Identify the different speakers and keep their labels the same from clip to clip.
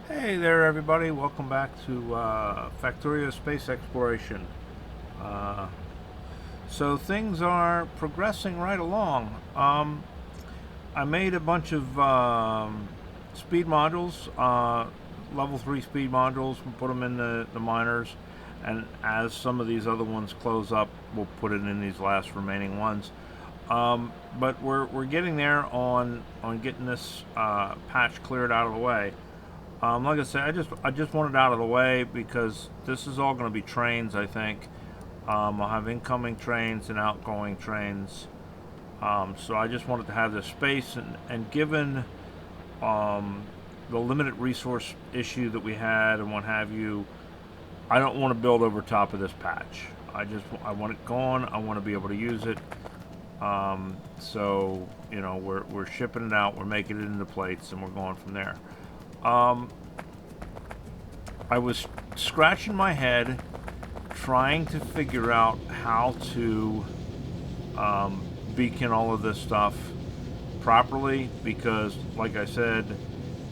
Speaker 1: Hey there, everybody. Welcome back to Factorio Space Exploration. Uh, so things are progressing right along. I made a bunch of speed modules, level 3 speed modules. We'll put them in the miners. And as some of these other ones close up, we'll put it in these last remaining ones. But we're getting there on getting this patch cleared out of the way. Like I said, I just want it out of the way because this is all going to be trains. I think I'll have incoming trains and outgoing trains. So I just wanted to have this space, and given the limited resource issue that we had and what have you, I don't want to build over top of this patch. I want it gone. I want to be able to use it. So we're shipping it out. We're making it into plates, and we're going from there. I was scratching my head trying to figure out how to beacon all of this stuff properly because, like I said,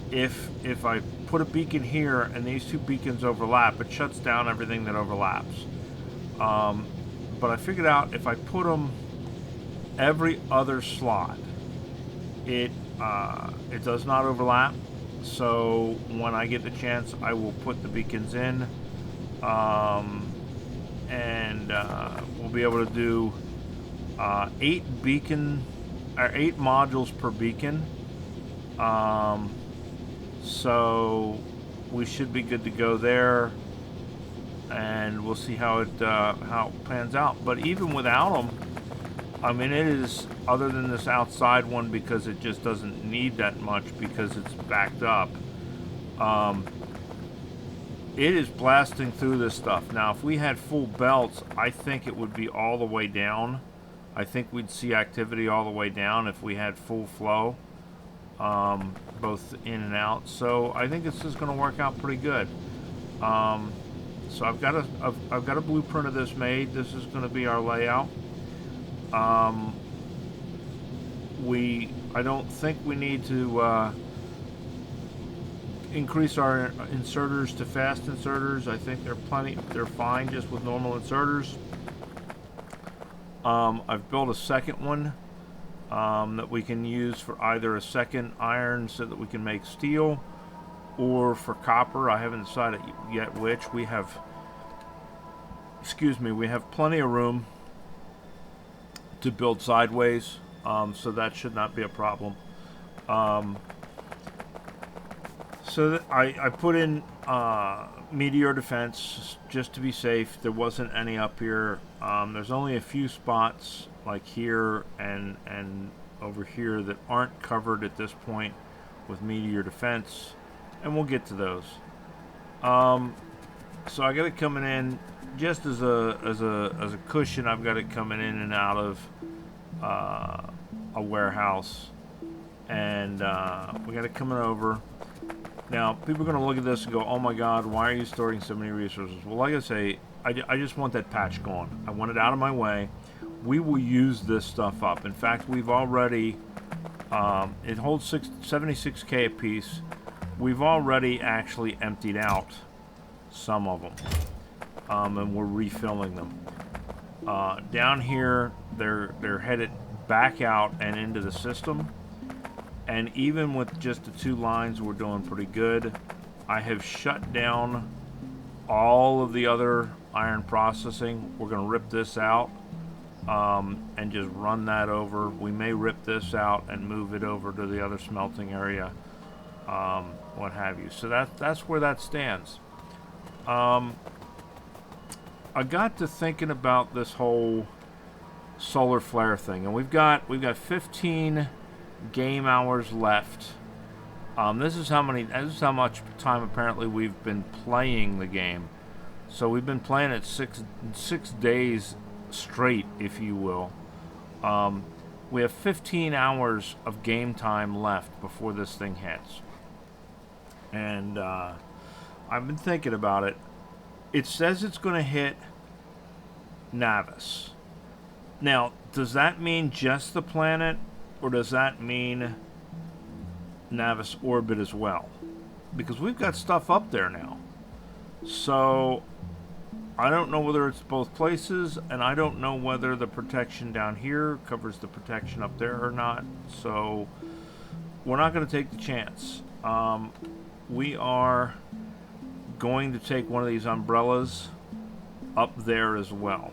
Speaker 1: if I put a beacon here and these two beacons overlap, it shuts down everything that overlaps. But I figured out if I put them every other slot, it does not overlap. So when I get the chance, I will put the beacons in, and we'll be able to do 8 modules per beacon. So we should be good to go there, and we'll see how it pans out. But even without them, I mean, it is, other than this outside one because it just doesn't need that much because it's backed up. It is blasting through this stuff. Now, if we had full belts, I think it would be all the way down. I think we'd see activity all the way down if we had full flow, both in and out. So I think this is going to work out pretty good. So I've got a blueprint of this made. This is going to be our layout. I don't think we need to increase our inserters to fast inserters. I think they're fine just with normal inserters. I've built a second one that we can use for either a second iron so that we can make steel, or for copper. I haven't decided yet which. We have plenty of room to build sideways, so that should not be a problem. So I put in meteor defense just to be safe. There wasn't any up here. There's only a few spots like here and over here that aren't covered at this point with meteor defense, and we'll get to those. So I got it coming in just as a cushion. I've got it coming in and out of a warehouse, and we got it coming over. Now, people are going to look at this and go, "Oh my God, why are you storing so many resources?" Well, like I say, I just want that patch gone. I want it out of my way. We will use this stuff up. In fact, we've already, it holds 76K a piece. We've already actually emptied out some of them, and we're refilling them. Down here, they're headed back out and into the system. And even with just the 2 lines, we're doing pretty good. I have shut down all of the other iron processing. We're going to rip this out and just run that over. We may rip this out and move it over to the other smelting area, what have you. So that's where that stands. I got to thinking about this whole solar flare thing, and we've got 15 game hours left. This is how much time apparently we've been playing the game. So we've been playing it six days straight, if you will. We have 15 hours of game time left before this thing hits, and I've been thinking about it. It says it's going to hit Navis. Now, does that mean just the planet, or does that mean Navis orbit as well? because we've got stuff up there now. So I don't know whether it's both places, and I don't know whether the protection down here covers the protection up there or not. So we're not going to take the chance. We are going to take one of these umbrellas up there as well,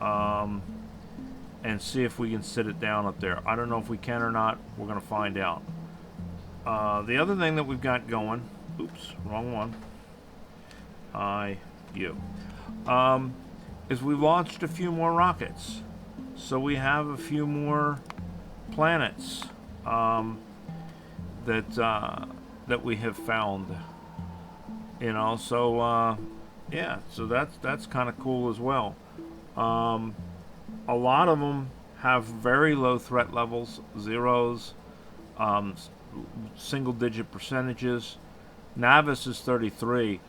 Speaker 1: and see if we can sit it down up there. I don't know if we can or not. We're going to find out. The other thing that we've got going, oops, wrong one. Is we launched a few more rockets. So we have a few more planets that we have found. You know, so yeah, so that's kind of cool as well. A lot of them have very low threat levels, zeros, single-digit percentages. Navis is 33.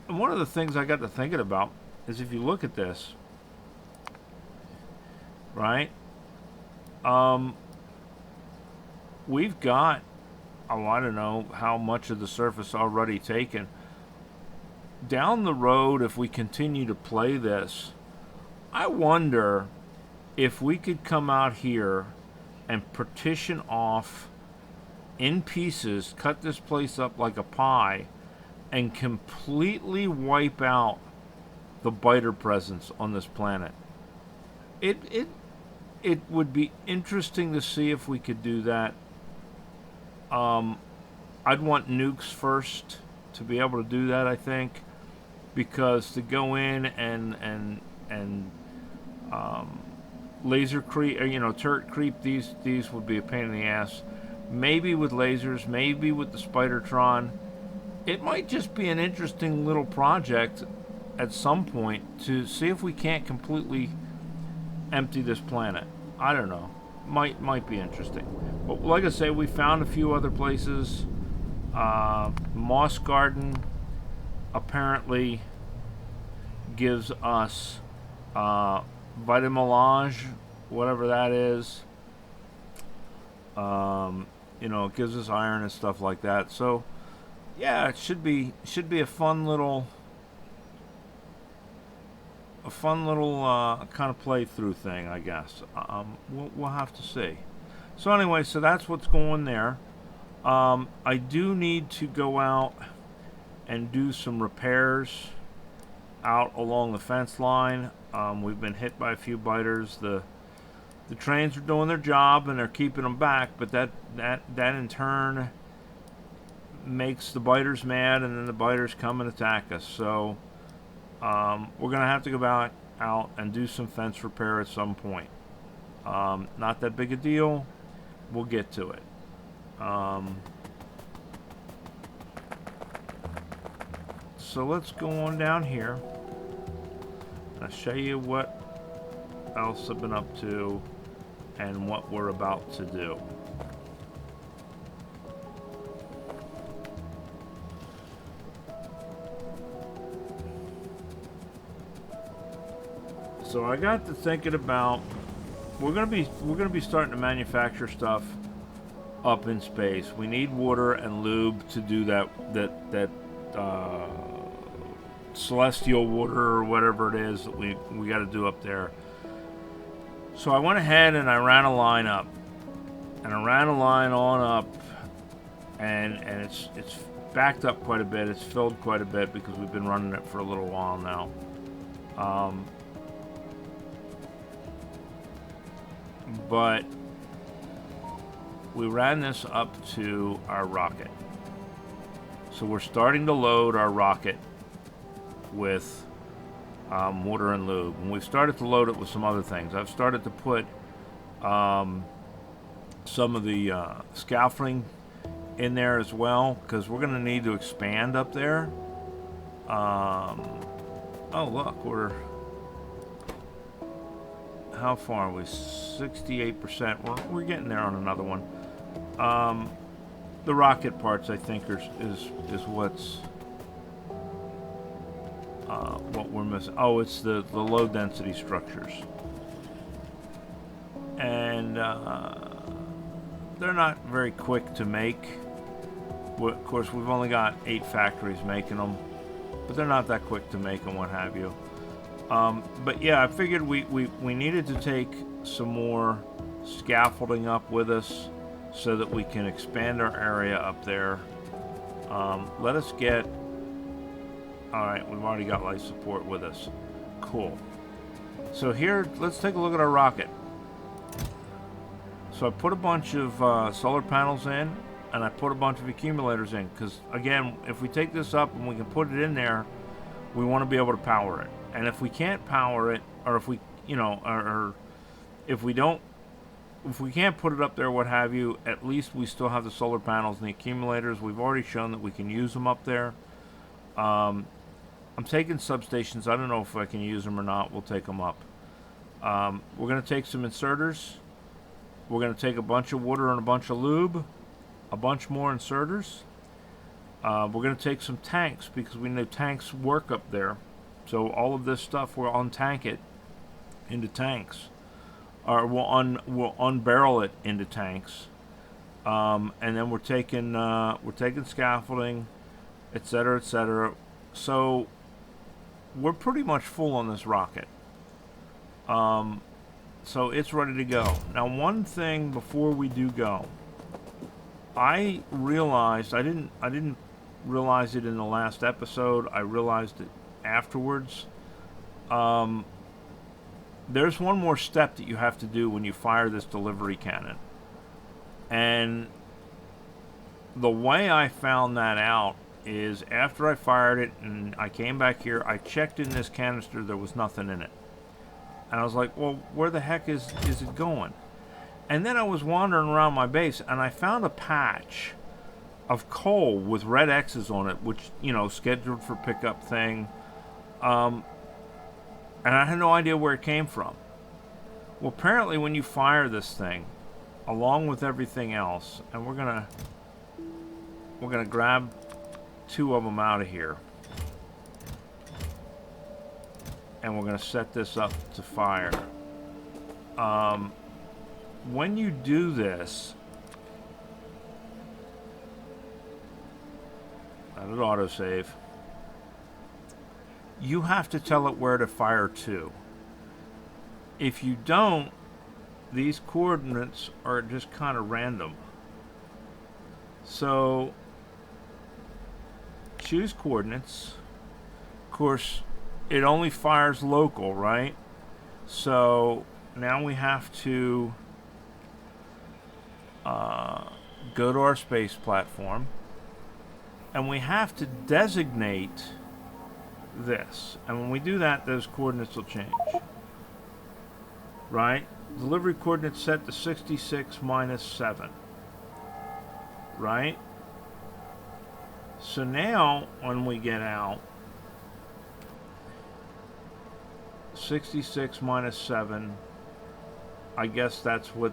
Speaker 1: And one of the things I got to thinking about is if you look at this, right? We've got, oh, I don't know how much of the surface already taken. Down the road, if we continue to play this, I wonder if we could come out here and partition off in pieces, cut this place up like a pie, and completely wipe out the biter presence on this planet. It would be interesting to see if we could do that. I'd want nukes first to be able to do that, I think, because to go in and laser creep, or, you know, turret creep these would be a pain in the ass. Maybe with lasers, maybe with the Spidertron. It might just be an interesting little project at some point to see if we can't completely empty this planet. I don't know. Might be interesting. But like I say, we found a few other places. Moss Garden apparently gives us Vitamelage, whatever that is. You know, it gives us iron and stuff like that. So yeah, it should be a fun little kind of playthrough thing, I guess. We'll have to see. So anyway, so that's what's going there. I do need to go out and do some repairs out along the fence line. We've been hit by a few biters. The trains are doing their job and they're keeping them back, but that in turn makes the biters mad, and then the biters come and attack us. So we're gonna have to go back out and do some fence repair at some point. Not that big a deal. We'll get to it. So let's go on down here. I'll show you what else I've been up to and what we're about to do. So I got to thinking about we're gonna be starting to manufacture stuff up in space. We need water and lube to do that celestial water or whatever it is that we got to do up there. So I went ahead and I ran a line up, and I ran a line on up, and it's backed up quite a bit. It's filled quite a bit because we've been running it for a little while now. But we ran this up to our rocket. So we're starting to load our rocket with water and lube. And we've started to load it with some other things. I've started to put some of the scaffolding in there as well, because we're going to need to expand up there. Oh, look, how far are we? 68%. We're getting there on another one. The rocket parts, I think, is what's what we're missing. Oh, it's the low density structures, and they're not very quick to make. Of course, we've only got 8 factories making them, but they're not that quick to make and what have you. But yeah, I figured we needed to take some more scaffolding up with us so that we can expand our area up there. Let us get... Alright, we've already got life support with us. Cool. So here, let's take a look at our rocket. So I put a bunch of solar panels in, and I put a bunch of accumulators in, because again, if we take this up and we can put it in there, we want to be able to power it. And if we can't power it, or if we, you know, or if we can't put it up there, what have you, at least we still have the solar panels and the accumulators. We've already shown that we can use them up there. I'm taking substations. I don't know if I can use them or not. We'll take them up. We're going to take some inserters. We're going to take a bunch of water and a bunch of lube. A bunch more inserters. We're going to take some tanks, because we know tanks work up there. So all of this stuff, we'll untank it into tanks. Or we'll unbarrel it into tanks. And then we're taking scaffolding, etc., etc. So we're pretty much full on this rocket. So it's ready to go. Now, one thing before we do go, I realized I didn't realize it in the last episode. I realized it afterwards. There's one more step that you have to do when you fire this delivery cannon. And the way I found that out is after I fired it and I came back here, I checked in this canister, there was nothing in it. And I was like, well, where the heck is it going? And then I was wandering around my base and I found a patch of coal with red X's on it, which, you know, scheduled for pickup thing. And I had no idea where it came from. Well, apparently when you fire this thing, along with everything else, and we're gonna grab 2 of them out of here. And we're going to set this up to fire. When you do this, let it autosave. You have to tell it where to fire to. If you don't, these coordinates are just kind of random. So, choose coordinates. Of course, it only fires local, right? So now we have to go to our space platform, and we have to designate this. And when we do that, those coordinates will change. Right? Delivery coordinates set to 66 minus 7. Right? So now, when we get out, 66 minus 7, I guess that's what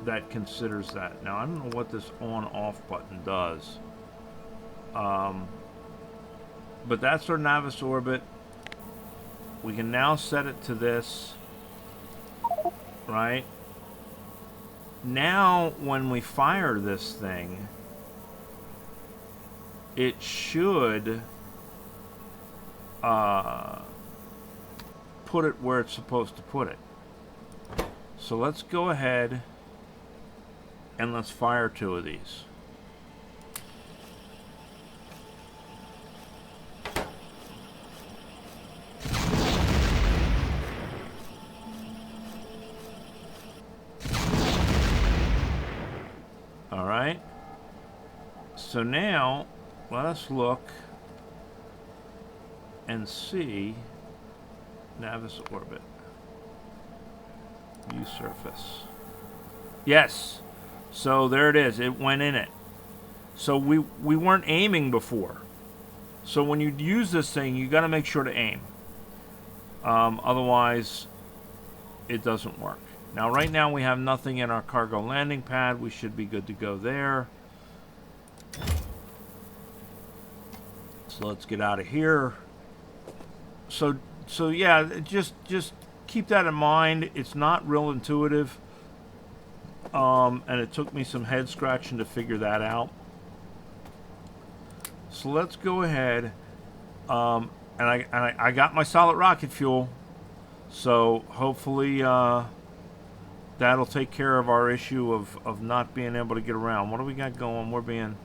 Speaker 1: that considers that. Now, I don't know what this on-off button does. But that's our Navis orbit. We can now set it to this. Right? Now, when we fire this thing, it should put it where it's supposed to put it. So let's go ahead and let's fire 2 of these. All right. So now let us look and see Navis orbit. View surface. Yes. So there it is. It went in it. So we weren't aiming before. So when you use this thing, you got to make sure to aim. Otherwise, it doesn't work. Now, right now, we have nothing in our cargo landing pad. We should be good to go there. So let's get out of here. So yeah, just keep that in mind. It's not real intuitive. And it took me some head scratching to figure that out. So let's go ahead. And I got my solid rocket fuel. So hopefully that'll take care of our issue of not being able to get around. What do we got going? We're being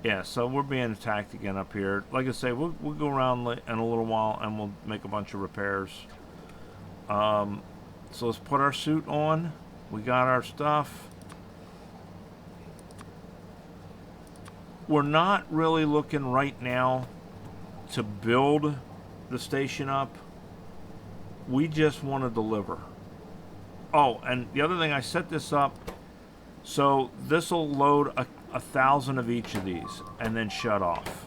Speaker 1: attacked again up here. Like I say, we'll go around in a little while and we'll make a bunch of repairs. So let's put our suit on. We got our stuff. We're not really looking right now to build the station up. We just want to deliver. Oh, and the other thing, I set this up so this will load 1,000 of each of these and then shut off.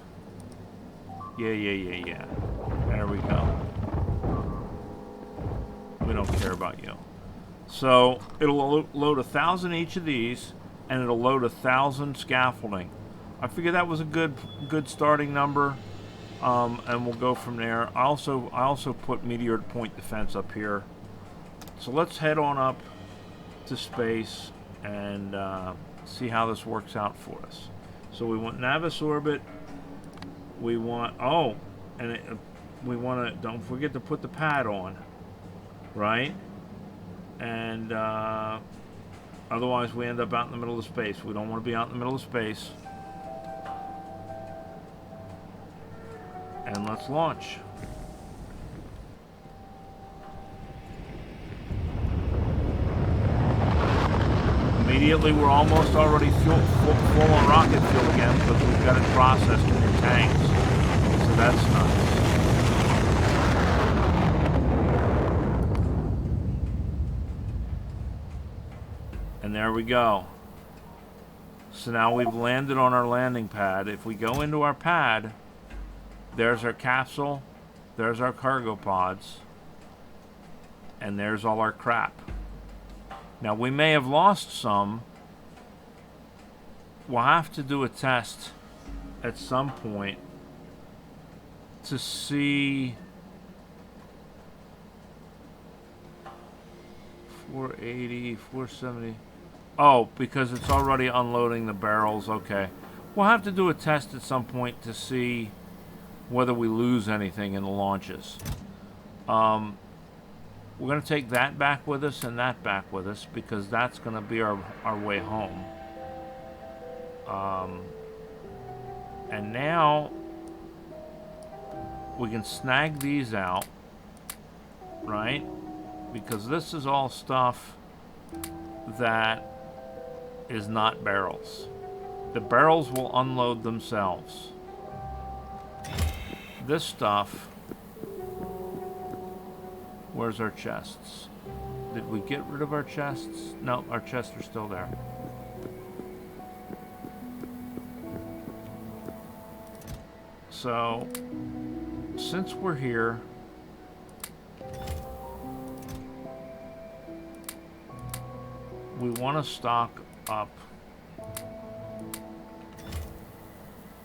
Speaker 1: Yeah. There we go. We don't care about you. So it'll load 1,000 each of these, and it'll load 1,000 scaffolding. I figured that was a good starting number, and we'll go from there. I also put meteor point defense up here. So let's head on up to space and see how this works out for us. So we want Navis orbit. We want we want to, don't forget to put the pad on, right? And otherwise we end up out in the middle of space. We don't want to be out in the middle of space. And let's launch. Immediately, we're almost already full on rocket fuel again because we've got it processed in the tanks. So that's nice. And there we go. So now we've landed on our landing pad. If we go into our pad, there's our capsule, there's our cargo pods, and there's all our crap. Now, we may have lost some. We'll have to do a test at some point to see 480, 470. Oh, because it's already unloading the barrels. Okay. We'll have to do a test at some point to see whether we lose anything in the launches. We're going to take that back with us and that back with us because that's going to be our way home. And now we can snag these out, right? Because this is all stuff that is not barrels. The barrels will unload themselves. This stuff, where's our chests? Did we get rid of our chests? No, our chests are still there. So, since we're here, we want to stock up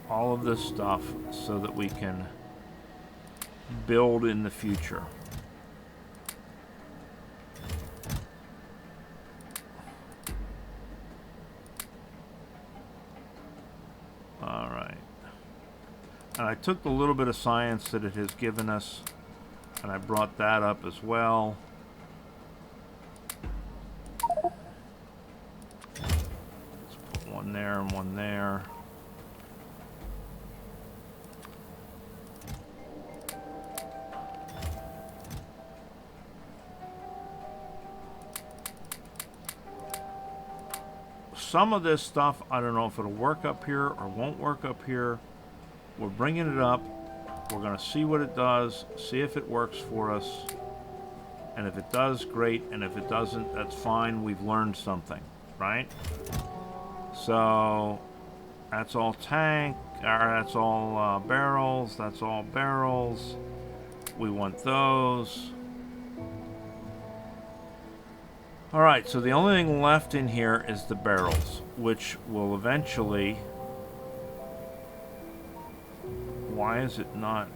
Speaker 1: all of this stuff so that we can build in the future. All right. And I took the little bit of science that it has given us, and I brought that up as well. Let's put one there and one there. Some of this stuff, I don't know if it'll work up here or won't work up here. We're bringing it up. We're going to see what it does, see if it works for us. And if it does, great. And if it doesn't, that's fine. We've learned something, right? So that's all tank, or that's all barrels. That's all barrels. We want those. Alright, so the only thing left in here is the barrels, which will eventually... Why is it not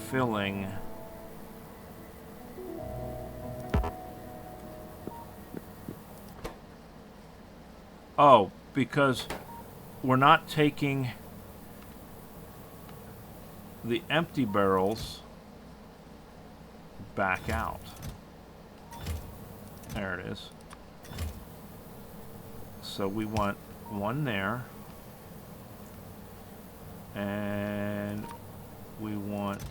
Speaker 1: filling? Oh, because we're not taking the empty barrels back out. There it is. So we want one there, and we want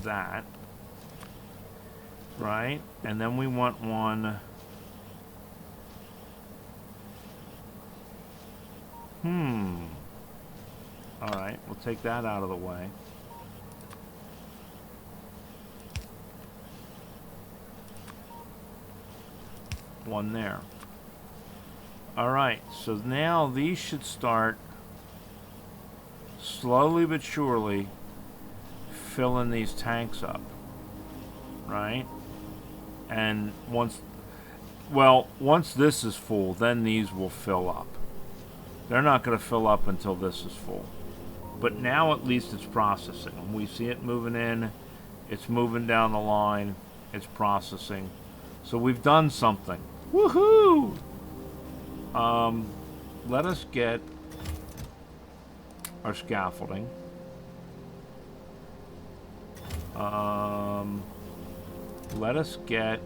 Speaker 1: that, right? And then we want one. All right, we'll take that out of the way. One there. All right, so now these should start slowly but surely filling these tanks up, right? And once this is full, then these will fill up. They're not going to fill up until this is full. But now at least it's processing. We see it moving in, it's moving down the line, it's processing. So we've done something. Woohoo! Let us get our scaffolding. Let us get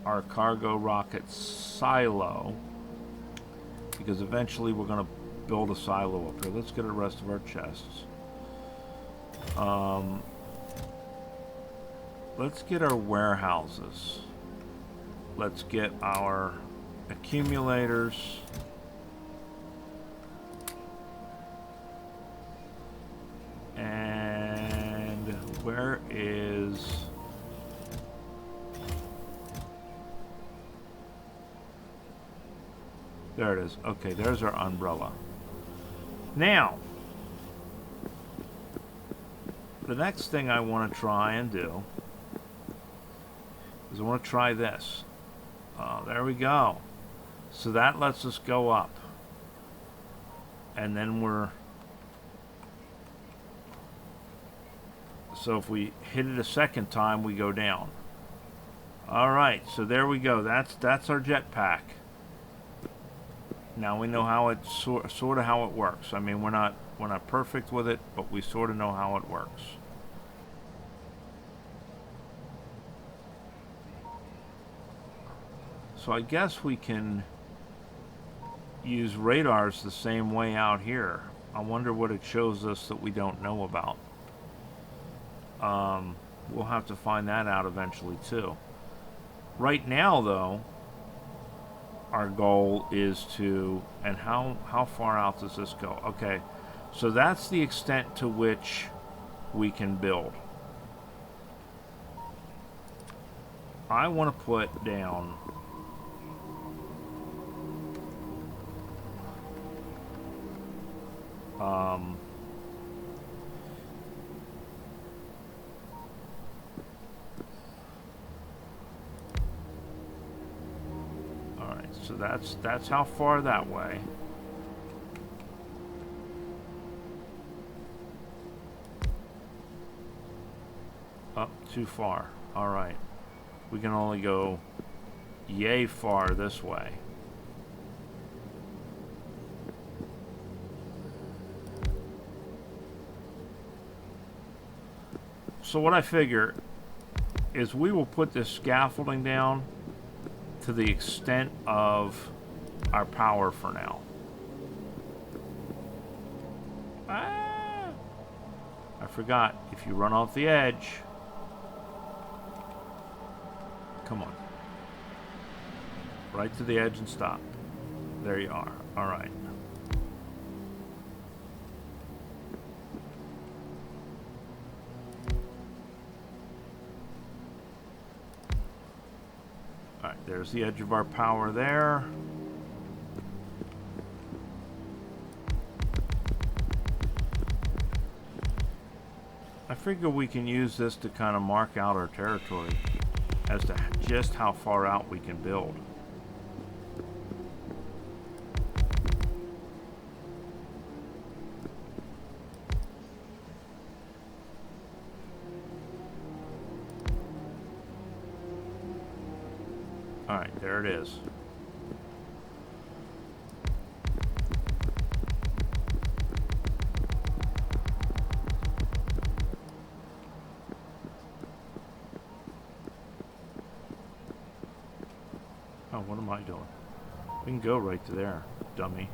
Speaker 1: our cargo rocket silo, because eventually we're going to build a silo up here. Let's get the rest of our chests. Let's get our warehouses. Let's get our accumulators. And where is... There it is. Okay, there's our umbrella. Now, the next thing I want to try and do is I want to try this. There we go. So that lets us go up. And then we're... So if we hit it a second time, we go down. Alright, so there we go. That's our jetpack. Now we know how it sort of how it works. I mean, we're not perfect with it, but we sort of know how it works. So I guess we can use radars the same way out here. I wonder what it shows us that we don't know about. We'll have to find that out eventually too. Right now, though, our goal is to... And how far out does this go? Okay, so that's the extent to which we can build. I want to put down... Alright, so that's how far that way. Up too far. Alright. We can only go yay far this way. So what I figure is we will put this scaffolding down to the extent of our power for now. Ah! I forgot, if you run off the edge... Come on. Right to the edge and stop. There you are. Alright. Alright, there's the edge of our power there. I figure we can use this to kind of mark out our territory as to just how far out we can build. Alright, there it is. Oh, what am I doing? We can go right to there, dummy.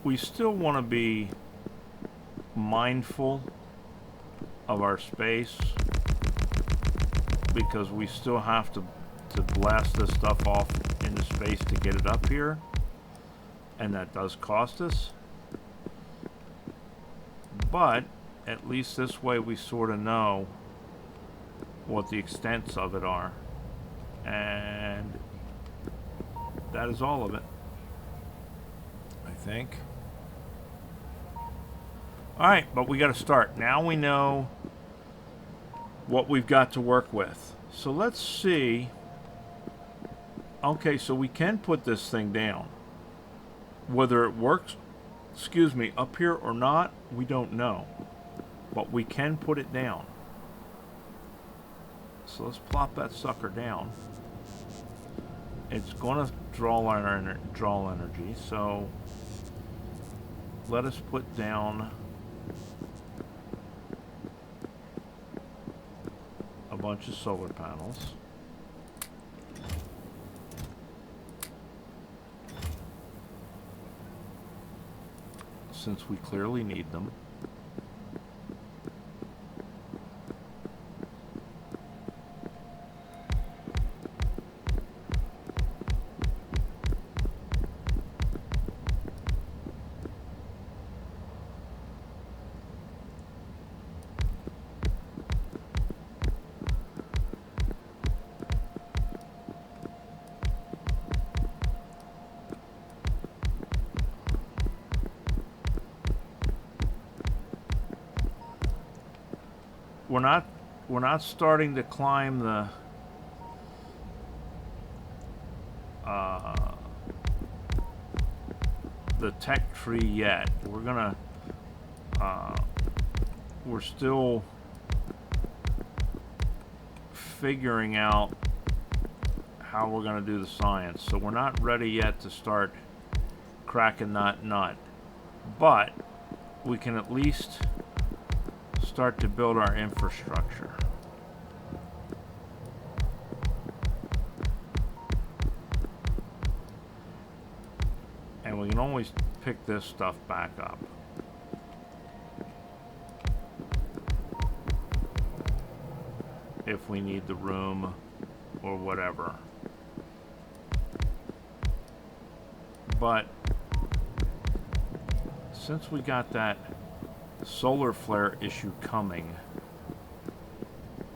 Speaker 1: We still want to be mindful of our space because we still have to blast this stuff off into space to get it up here, and that does cost us. But at least this way we sort of know what the extents of it are, and that is all of it, I think. Alright, but we got to start. Now we know what we've got to work with. So let's see. Okay, so we can put this thing down. Whether it works, excuse me, up here or not, we don't know. But we can put it down. So let's plop that sucker down. It's going to draw energy, so let us put down a bunch of solar panels. Since we clearly need them. We're not starting to climb the tech tree yet. We're still figuring out how we're gonna do the science. So we're not ready yet to start cracking that nut. But we can at least start to build our infrastructure. And we can always pick this stuff back up. If we need the room or whatever. But since we got that solar flare issue coming,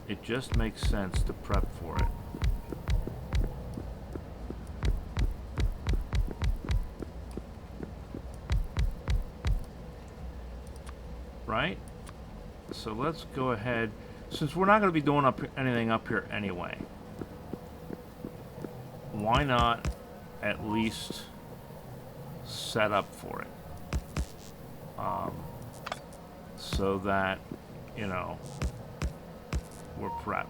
Speaker 1: it just makes sense to prep for it. Right? So let's go ahead, since we're not going to be doing anything up here anyway, why not at least set up for it? So that, you know, we're prepped.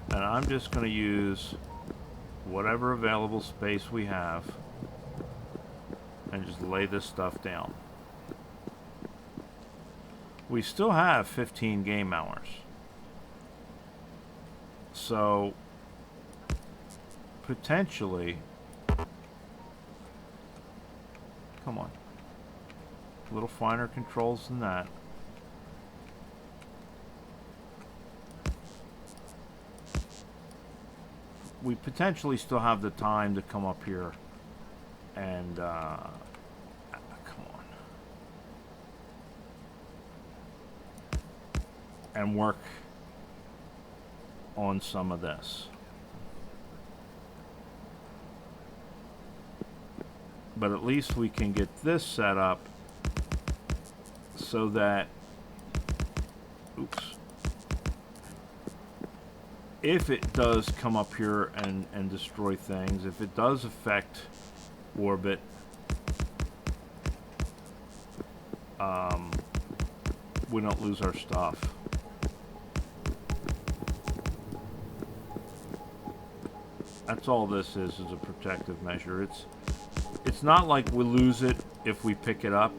Speaker 1: And I'm just going to use whatever available space we have and just lay this stuff down. We still have 15 game hours. So, potentially, come on, a little finer controls than that. We potentially still have the time to come up here and, come on, and work on some of this. But at least we can get this set up so that, oops, if it does come up here and destroy things, if it does affect orbit, we don't lose our stuff. That's all this is a protective measure. It's not like we lose it if we pick it up.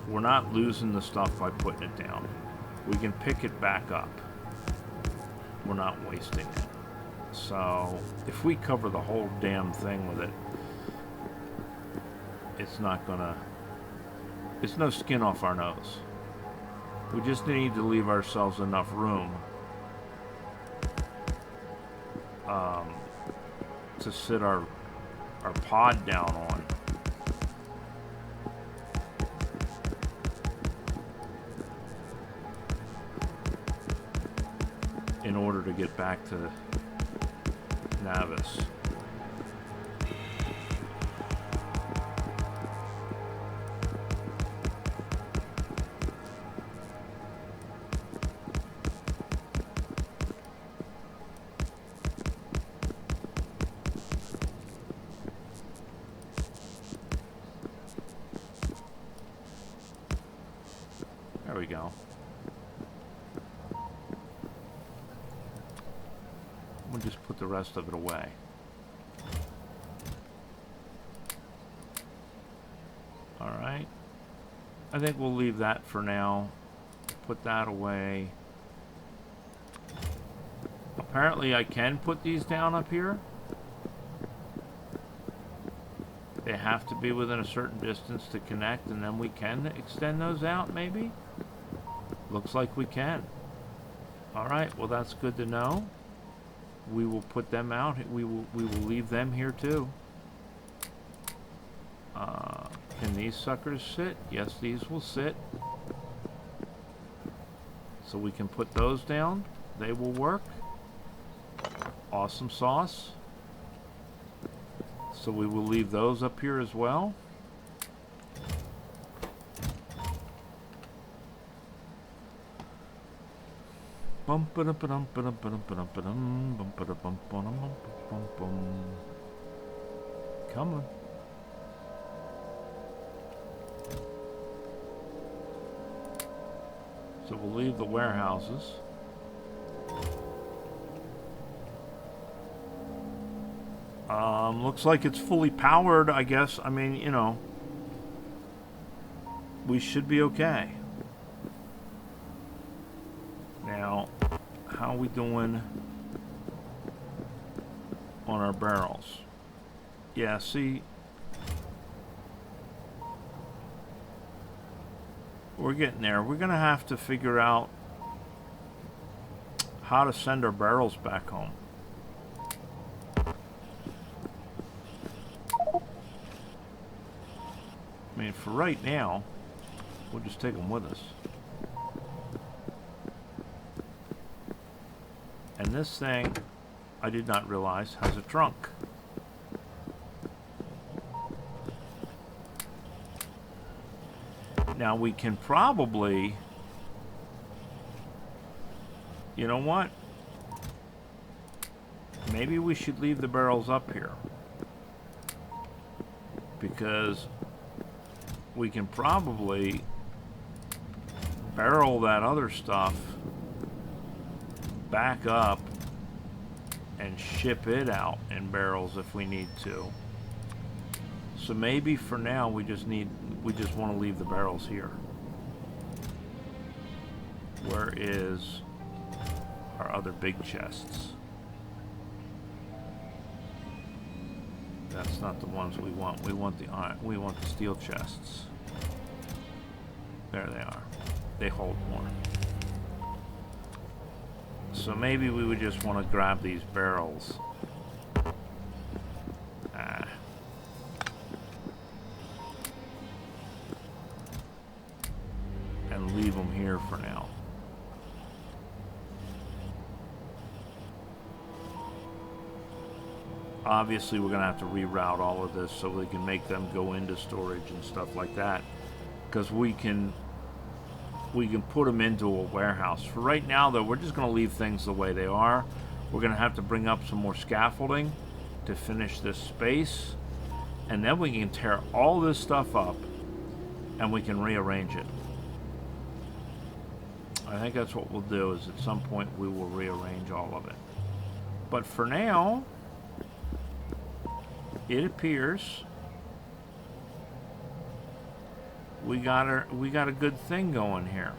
Speaker 1: We're not losing the stuff by putting it down. We can pick it back up. We're not wasting it. So if we cover the whole damn thing with it, it's not gonna, it's no skin off our nose. We just need to leave ourselves enough room to sit our pod down on. In order to get back to Navis. There we go. We'll just put the rest of it away. Alright. I think we'll leave that for now. Put that away. Apparently I can put these down up here. They have to be within a certain distance to connect, and then we can extend those out, maybe? Looks like we can. Alright, well that's good to know. We will put them out. We will leave them here too. Can these suckers sit? Yes, these will sit. So we can put those down. They will work. Awesome sauce. So we will leave those up here as well. Come on. So we'll leave the warehouses. Looks like it's fully powered, I guess. I mean, you know, we should be okay. Now, how are we doing on our barrels? Yeah, see, we're getting there. We're gonna have to figure out how to send our barrels back home. I mean, for right now, we'll just take them with us. And this thing, I did not realize, has a trunk. Now we can probably, you know what? Maybe we should leave the barrels up here. Because we can probably barrel that other stuff back up and ship it out in barrels if we need to. So maybe for now we just want to leave the barrels here. Where is our other big chests? That's not the ones we want. We want the iron. We want the steel chests. There they are. They hold more. So maybe we would just want to grab these barrels. And leave them here for now. Obviously, we're going to have to reroute all of this so we can make them go into storage and stuff like that. Because we can put them into a warehouse. For right now, though, we're just going to leave things the way they are. We're going to have to bring up some more scaffolding to finish this space. And then we can tear all this stuff up and we can rearrange it. I think that's what we'll do, is at some point we will rearrange all of it. But for now, it appears we got a good thing going here.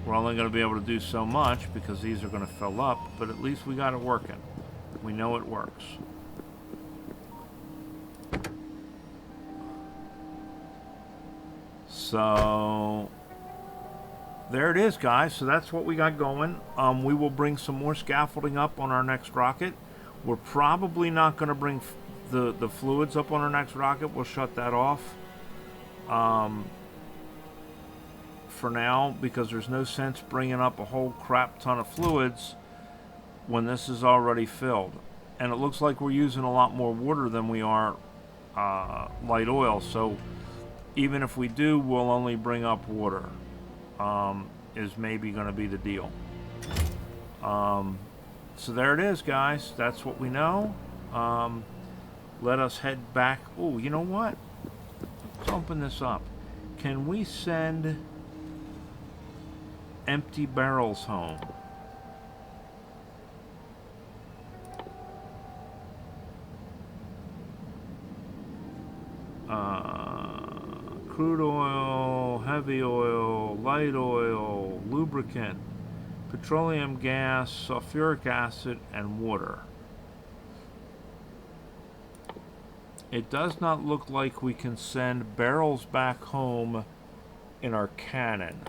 Speaker 1: We're only going to be able to do so much because these are going to fill up, but at least we got it working. We know it works. So there it is, guys. So that's what we got going. We will bring some more scaffolding up on our next rocket. We're probably not going to bring the fluids up on our next rocket. We'll shut that off for now, because there's no sense bringing up a whole crap ton of fluids when this is already filled. And it looks like we're using a lot more water than we are light oil. So even if we do, we'll only bring up water, is maybe going to be the deal. So there it is, guys. That's what we know. Let us head back. Oh, you know what? Let's open this up. Can we send empty barrels home? Crude oil, heavy oil, light oil, lubricant, petroleum gas, sulfuric acid, and water. It does not look like we can send barrels back home in our cannon.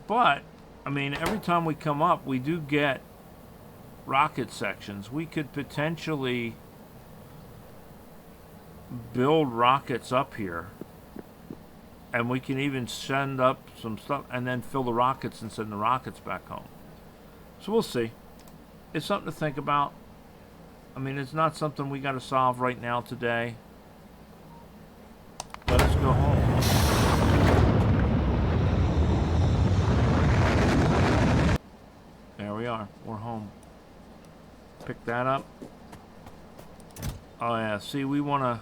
Speaker 1: But, I mean, every time we come up, we do get rocket sections. We could potentially build rockets up here, and we can even send up some stuff and then fill the rockets and send the rockets back home. So we'll see. It's something to think about. I mean, it's not something we got to solve right now today. Let us go home. There we are. We're home. Pick that up. Oh yeah, see, we want to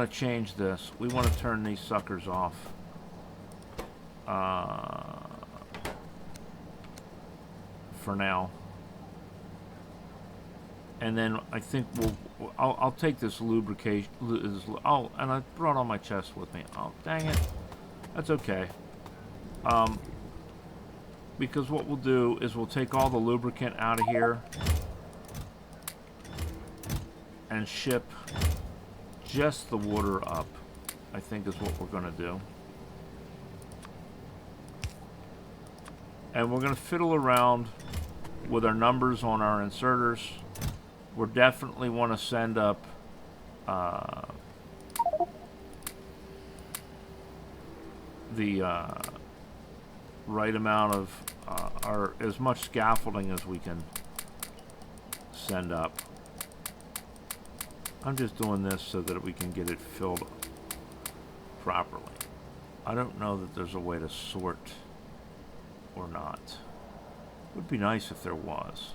Speaker 1: change this. We want to turn these suckers off. For now. And then I think I'll take this lubrication. Oh, and I brought all my chests with me. Oh, dang it. That's okay. Because what we'll do is we'll take all the lubricant out of here and ship just the water up, I think is what we're going to do. And we're going to fiddle around with our numbers on our inserters. We definitely want to send up the right amount of as much scaffolding as we can send up. I'm just doing this so that we can get it filled properly. I don't know that there's a way to sort or not. It would be nice if there was.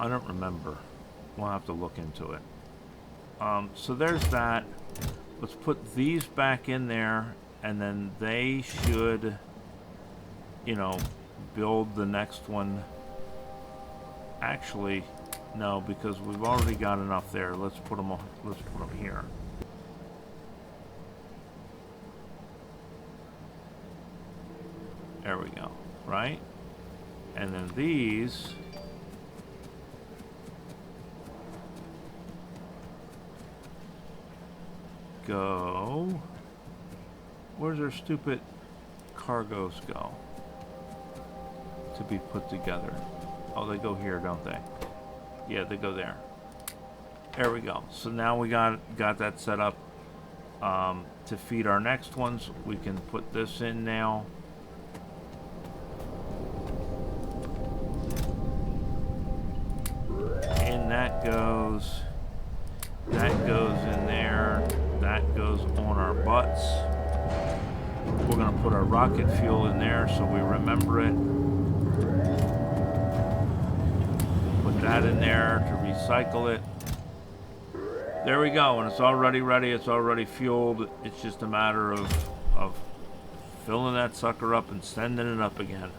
Speaker 1: I don't remember. We'll have to look into it. So there's that. Let's put these back in there, and then they should, you know, build the next one. Actually, no, because we've already got enough there. Let's put them here. There we go. Right? And then these go. Where's our stupid cargoes go? To be put together. Oh, they go here, don't they? Yeah, they go there. There we go. So now we got that set up. to feed our next ones. We can put this in now. And that goes in there. That goes on our butts. We're going to put our rocket fuel in there so we remember it. Put that in there to recycle it. There we go, and it's already ready. It's already fueled. It's just a matter of filling that sucker up and sending it up again.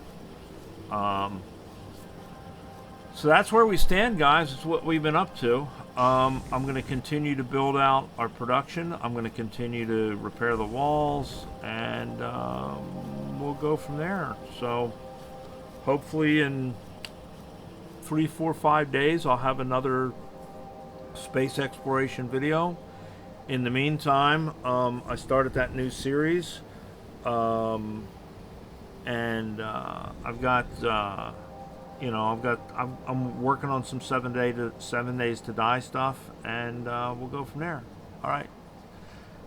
Speaker 1: So that's where we stand, guys. It's what we've been up to. I'm going to continue to build out our production. I'm going to continue to repair the walls, and we'll go from there. So hopefully in 3, 4, 5 days, I'll have another space exploration video. In the meantime, I started that new series, and I've got I'm working on some 7 days to die stuff, and we'll go from there. All right.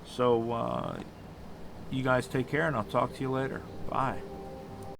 Speaker 1: So you guys take care, and I'll talk to you later. Bye.